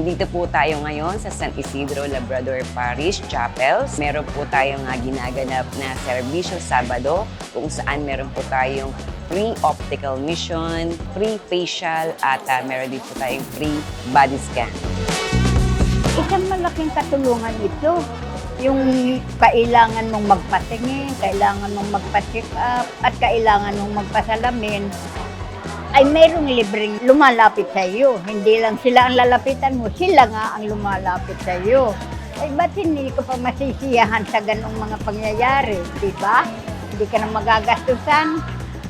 Nandito po tayo ngayon sa San Isidro Labrador Parish Chapels. Meron po tayong ginaganap na serbisyo Sabado kung saan meron po tayong free optical mission, free facial at meron din po tayong free body scan. Isang malaking katulungan ito. Yung kailangan mong magpatingin, kailangan mong magpa-check up, at kailangan mong magpasalamin, ay mayroong libreng lumalapit sa iyo. Hindi lang sila ang lalapitan mo, sila nga ang lumalapit sa iyo. Ay ba't hindi ko pa masisiyahan sa ganong mga pangyayari, di ba? Hindi ka na magagastusan,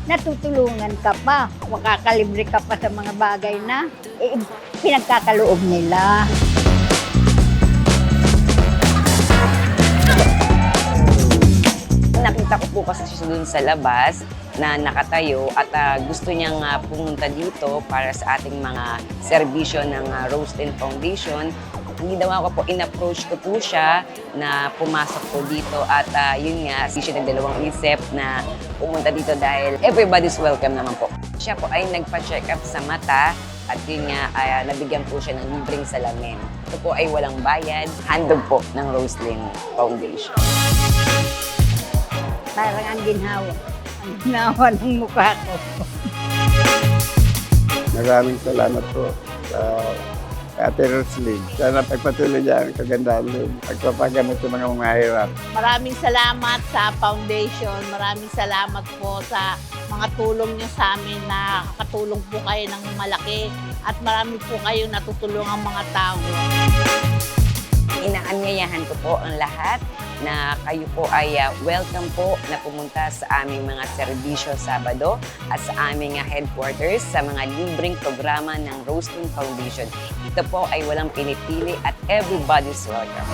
natutulungan ka pa, makakalibre ka pa sa mga bagay na pinagkakaloob nila. Nakita ko po kasi siya dun sa labas na nakatayo at gusto niyang pumunta dito para sa ating mga serbisyo ng Roselyn Foundation. Hindi daw ako po, in-approach ko po siya na pumasok po dito at yun nga, siya nagdalawang isip na pumunta dito dahil everybody's welcome naman po. Siya po ay nagpa-check up sa mata at yun nga, nabigyan po siya ng libreng salamin. Ito po ay walang bayad, handog po ng Roselyn Foundation. Parang ang ginhawa. Ang ginawa ng mukha ko. Maraming salamat po sa Ate Roselyn. Sana pagpatuloy niya ang kagandahan din. Pagpapagamot sa mga mahirap. Maraming salamat sa foundation. Maraming salamat po sa mga tulong niyo sa amin na katulong po kayo ng malaki at marami po kayo natutulungang mga tao. Inaanyayahan ko po ang lahat na kayo po ay welcome po na pumunta sa aming mga serbisyo Sabado at sa aming headquarters sa mga libreng programa ng Roselyn Foundation. Ito po ay walang pinipili at everybody's welcome.